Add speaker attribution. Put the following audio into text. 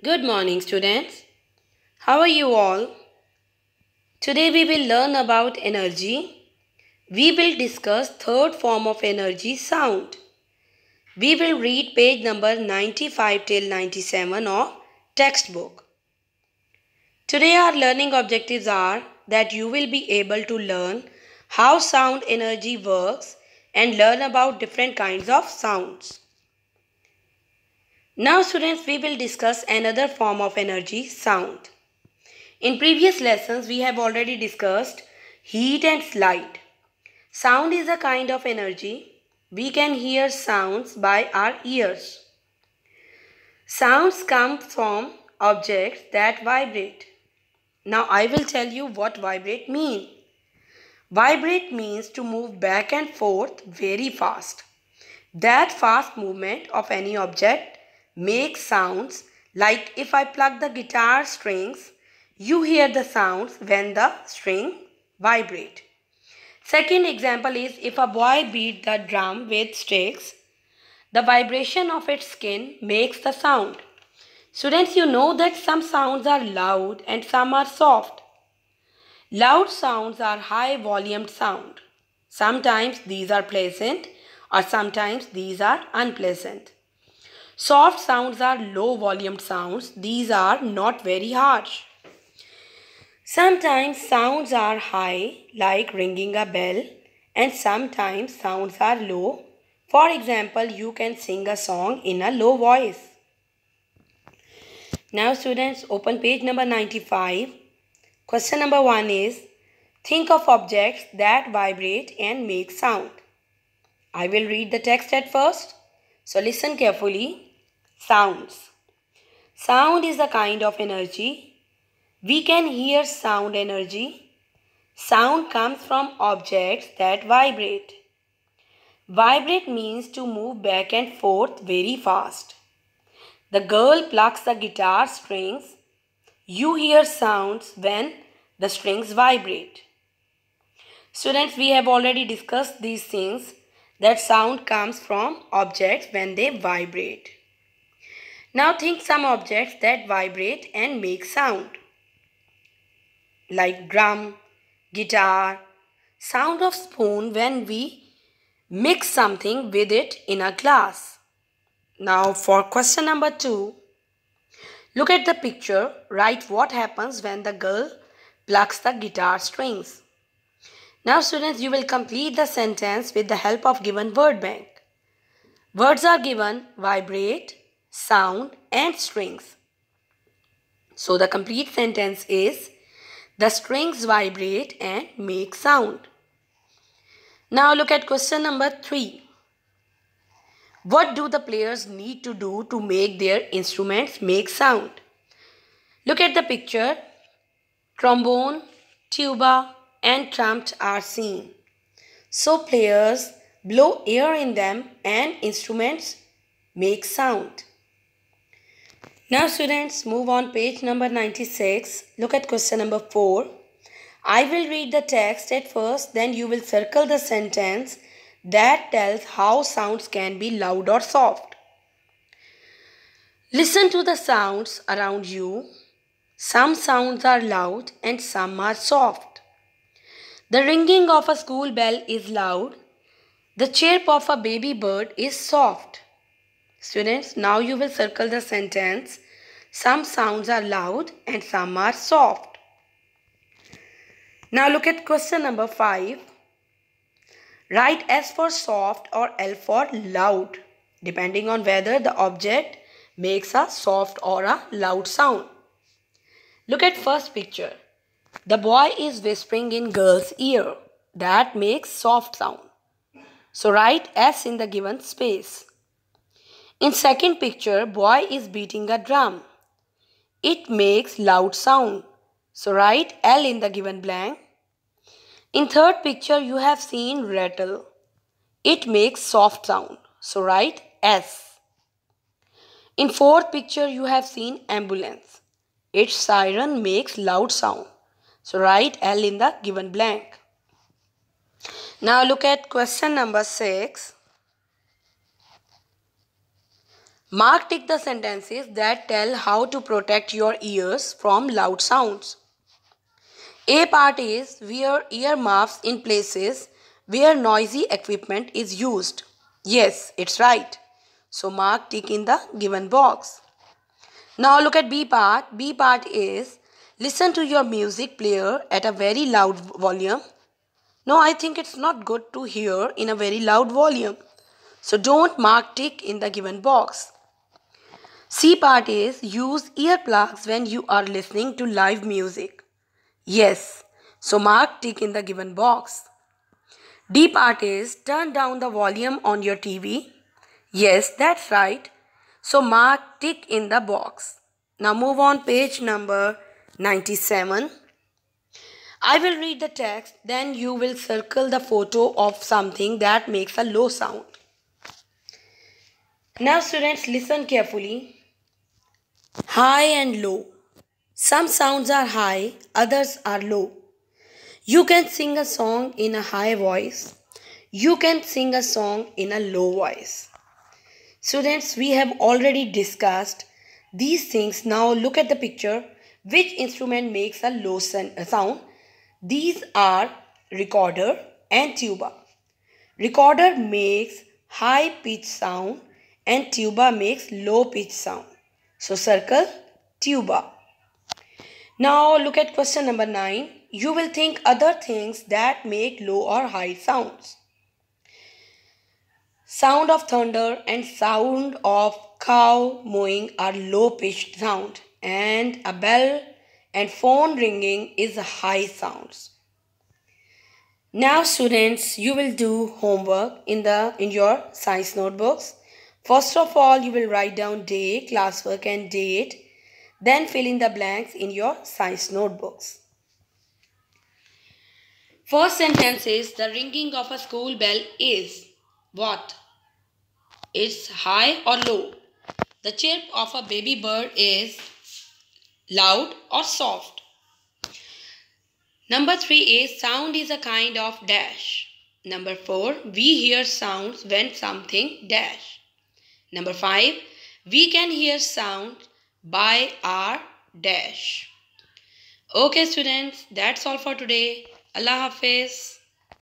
Speaker 1: Good morning, students. How are you all? Today we will learn about energy. We will discuss third form of energy, sound. We will read page number 95 till 97 of textbook. Today our learning objectives are that you will be able to learn how sound energy works and learn about different kinds of sounds. Now students, we will discuss another form of energy, sound. In previous lessons, we have already discussed heat and light. Sound is a kind of energy. We can hear sounds by our ears. Sounds come from objects that vibrate. Now I will tell you what vibrate means. Vibrate means to move back and forth very fast. That fast movement of any object makes sounds like if I pluck the guitar strings, you hear the sounds when the string vibrate. Second example is if a boy beat the drum with sticks, the vibration of its skin makes the sound. Students, you know that some sounds are loud and some are soft. Loud sounds are high volumed sound. Sometimes these are pleasant or sometimes these are unpleasant. Soft sounds are low volumed sounds. These are not very harsh. Sometimes sounds are high, like ringing a bell, and sometimes sounds are low. For example, you can sing a song in a low voice. Now students, open page number 95. Question number 1 is, think of objects that vibrate and make sound. I will read the text at first, so listen carefully. Sounds. Sound is a kind of energy. We can hear sound energy. Sound comes from objects that vibrate. Vibrate means to move back and forth very fast. The girl plucks the guitar strings. You hear sounds when the strings vibrate. Students, we have already discussed these things, that sound comes from objects when they vibrate. Now think some objects that vibrate and make sound, like drum, guitar, sound of spoon when we mix something with it in a glass. Now for question number 2, look at the picture, write what happens when the girl plucks the guitar strings. Now students, you will complete the sentence with the help of given word bank. Words are given vibrate, sound and strings. So the complete sentence is, the strings vibrate and make sound. Now look at question number 3. What do the players need to do to make their instruments make sound? Look at the picture. Trombone, tuba and trumpet are seen. So players blow air in them and instruments make sound. Now students, move on page number 96. Look at question number 4. I will read the text at first, then you will circle the sentence that tells how sounds can be loud or soft. Listen to the sounds around you. Some sounds are loud and some are soft. The ringing of a school bell is loud. The chirp of a baby bird is soft. Students, now you will circle the sentence. Some sounds are loud and some are soft. Now look at question number 5. Write S for soft or L for loud, depending on whether the object makes a soft or a loud sound. Look at first picture. The boy is whispering in girl's ear. That makes soft sound. So write S in the given space. In second picture, boy is beating a drum. It makes loud sound. So write L in the given blank. In third picture, you have seen rattle. It makes soft sound. So write S. In fourth picture, you have seen ambulance. Its siren makes loud sound. So write L in the given blank. Now look at question number 6. Mark tick the sentences that tell how to protect your ears from loud sounds. A part is wear earmuffs in places where noisy equipment is used. Yes, it's right. So mark tick in the given box. Now look at B part. B part is listen to your music player at a very loud volume. No, I think it's not good to hear in a very loud volume. So don't mark tick in the given box. C part is use earplugs when you are listening to live music. Yes, so mark tick in the given box. D part is turn down the volume on your TV. Yes, that's right. So mark tick in the box. Now move on page number 97. I will read the text, then you will circle the photo of something that makes a low sound. Now students, listen carefully. High and low. Some sounds are high, others are low. You can sing a song in a high voice. You can sing a song in a low voice. Students, we have already discussed these things. Now look at the picture. Which instrument makes a low sound? These are recorder and tuba. Recorder makes high pitch sound and tuba makes low pitch sound. So circle tuba. Now look at question number 9. You will think other things that make low or high sounds. Sound of thunder and sound of cow mooing are low pitched sound, and a bell and phone ringing is high sounds. Now students, you will do homework in your science notebooks. First of all, you will write down day, classwork and date. Then fill in the blanks in your science notebooks. First sentence is the ringing of a school bell is what? It's high or low? The chirp of a baby bird is loud or soft? Number 3 is sound is a kind of dash. Number 4, we hear sounds when something dash. Number 5, we can hear sound by our dash. Okay students, that's all for today. Allah Hafiz.